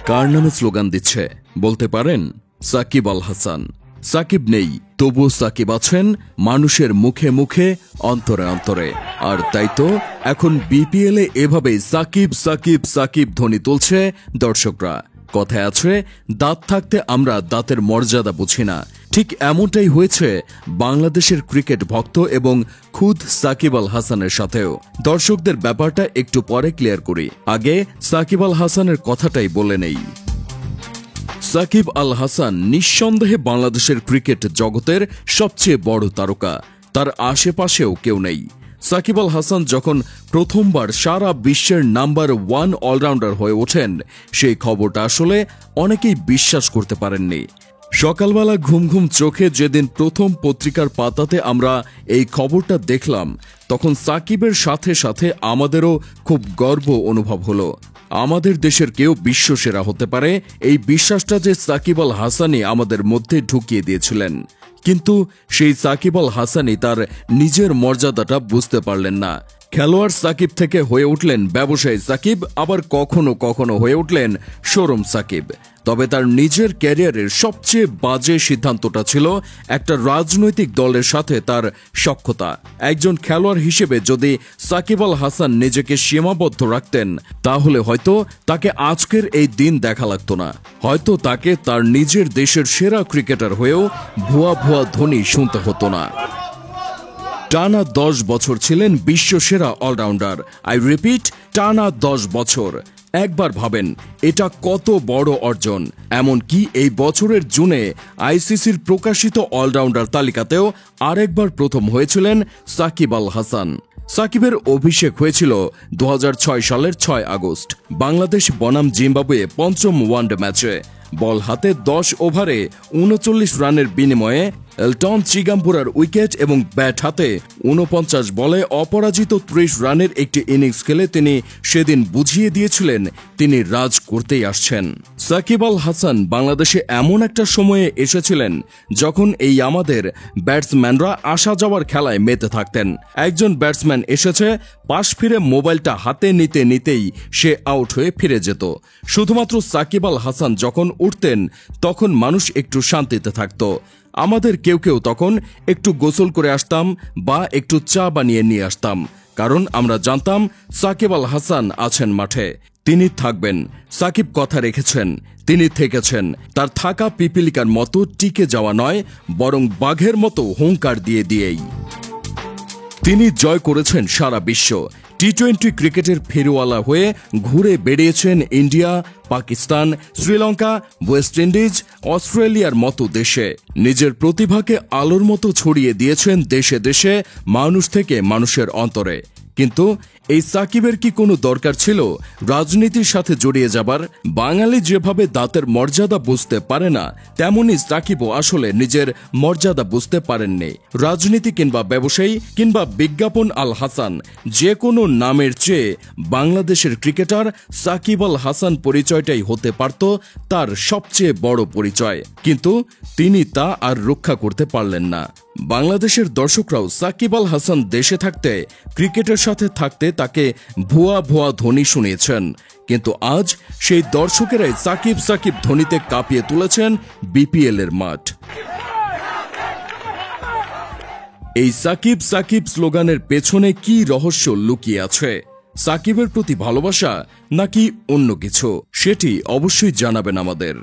কার নামে স্লোগান দিচ্ছে বলতে পারেন? সাকিব আল হাসান। সাকিব নেই, তবুও সাকিব আছেন মানুষের মুখে মুখে, অন্তরে অন্তরে। আর তাই তো এখন বিপিএল এ এভাবেই সাকিব সাকিব সাকিব ধ্বনি তুলছে দর্শকরা। কথায় আছে, দাঁত থাকতে আমরা দাঁতের মর্যাদা বুঝি না। ঠিক এমনটাই হয়েছে বাংলাদেশের ক্রিকেট ভক্ত এবং খুদ সাকিব আল হাসানের সাথেও। দর্শকদের ব্যাপারটা একটু পরে ক্লিয়ার করি, আগে সাকিব আল হাসানের কথাটাই বলে নেই। সাকিব আল হাসান নিঃসন্দেহে বাংলাদেশের ক্রিকেট জগতের সবচেয়ে বড় তারকা, তার আশেপাশেও কেউ নেই। সাকিব আল হাসান যখন প্রথমবার সারা বিশ্বের নাম্বার 1 অলরাউন্ডার হয়ে ওঠেন, সেই খবরটা আসলে অনেকেই বিশ্বাস করতে পারেননি। সকালবেলা ঘুম ঘুম চোখে যেদিন প্রথম পত্রিকার পাতাতে আমরা এই খবরটা দেখলাম, তখন সাকিবের সাথে সাথে আমাদেরও খুব গর্ব অনুভব হলো। আমাদের দেশের কেউ বিশ্বসেরা হতে পারে, এই বিশ্বাসটা যে সাকিব আল হাসানই আমাদের মধ্যে ঢুকিয়ে দিয়েছিলেন। কিন্তু সেই সাকিব আল হাসানই তার নিজের মর্যাদাটা বুঝতে পারলেন না। খেলোয়াড় সাকিব থেকে হয়ে উঠলেন ব্যবসায়ী সাকিব, আবার কখনো কখনো হয়ে উঠলেন শোরুম সাকিব। তবে তার নিজের ক্যারিয়ারের সবচেয়ে বাজে সিদ্ধান্তটা ছিল একটা রাজনৈতিক দলের সাথে তার সখ্যতা। একজন খেলোয়াড় হিসেবে যদি সাকিব আল হাসান নিজেকে সীমাবদ্ধ রাখতেন, তাহলে হয়তো তাকে আজকের এই দিন দেখা লাগতো না। হয়তো তাকে তার নিজের দেশের সেরা ক্রিকেটার হয়েও ভুয়া ভুয়া ধ্বনি শুনতে হতো না। টানা 10 বছর ছিলেন বিশ্বসেরা অলরাউন্ডার। আই রিপিট, টানা 10 বছর। একবার ভাবেন এটা কত বড় অর্জন। এমনকি এই বছরের জুনে আইসিসির প্রকাশিত অলরাউন্ডার তালিকাতেও আরেকবার প্রথম হয়েছিলেন সাকিব আল হাসান। সাকিবের অভিষেক হয়েছিল 2006 সালের 6 আগস্ট বাংলাদেশ বনাম জিম্বাবুয়ে পঞ্চম ওয়ানডে ম্যাচে। বল হাতে 10 ওভারে 39 রানের বিনিময়ে এলটন চিগাম্পুরার উইকেট এবং ব্যাট হাতে 49 বলে অপরাজিত 30 রানের একটি ইনিংস খেলে তিনি সেদিন বুঝিয়ে দিয়েছিলেন তিনি রাজ করতেই আসছেন। সাকিব আল হাসান বাংলাদেশে এমন একটা সময়ে এসেছিলেন যখন এই আমাদের ব্যাটসম্যানরা আসা যাওয়ার খেলায় মেতে থাকতেন। একজন ব্যাটসম্যান এসেছে, পাশ ফিরে মোবাইলটা হাতে নিতে নিতেই সে আউট হয়ে ফিরে যেত। শুধুমাত্র সাকিব আল হাসান যখন উঠতেন, তখন মানুষ একটু শান্তিতে থাকত। আমাদের কেউ কেউ তখন একটু গোসল করে আসতাম বা একটু চা বানিয়ে নিয়ে আসতাম, কারণ আমরা জানতাম সাকিব আল হাসান আছেন মাঠে, তিনি থাকবেন। সাকিব কথা রেখেছেন, তিনি থেকেছেন। তার থাকা পিপিলিকার মতো টিকে যাওয়া নয়, বরং বাঘের মতো হুঙ্কার দিয়ে দিয়েই তিনি জয় করেছেন সারা বিশ্ব। টি-20 ক্রিকেটের ফেরিওয়ালা হয়ে ঘুরে বেড়িয়েছেন India, Pakistan, Sri Lanka, West Indies, অস্ট্রেলিয়ার মতো দেশে। নিজের প্রতিভাকে আলোর মতো ছড়িয়ে দিয়েছেন দেশে দেশে, মানুষ থেকে মানুষের অন্তরে। কিন্তু এই সাকিবের কি কোনো দরকার ছিল রাজনীতির সাথে জড়িয়ে যাবার? বাঙালি যেভাবে দাঁতের মর্যাদা বুঝতে পারে না, তেমনি সাকিবও আসলে নিজের মর্যাদা বুঝতে পারেননি। রাজনীতি কিংবা ব্যবসায়ী কিংবা বিজ্ঞাপন আল হাসান, যে কোনো নামের চেয়ে বাংলাদেশের ক্রিকেটার সাকিব আল হাসান পরিচয়টাই হতে পারত তার সবচেয়ে বড় পরিচয়। কিন্তু তিনি তা আর রক্ষা করতে পারলেন না। বাংলাদেশের দর্শকরাও সাকিব আল হাসান দেশে থাকতে, ক্রিকেটের সাথে থাকতে তাকে ভুয়া ভুয়া ধ্বনি শুনিয়েছেন। কিন্তু আজ সেই দর্শকেরাই সাকিব সাকিব ধ্বনিতে কাঁপিয়ে তুলেছেন বিপিএল এর মাঠ। এই সাকিব সাকিব স্লোগানের পেছনে কি রহস্য লুকিয়ে আছে? সাকিবের প্রতি ভালোবাসা নাকি অন্য কিছু? সেটি অবশ্যই জানাবেন আমাদের।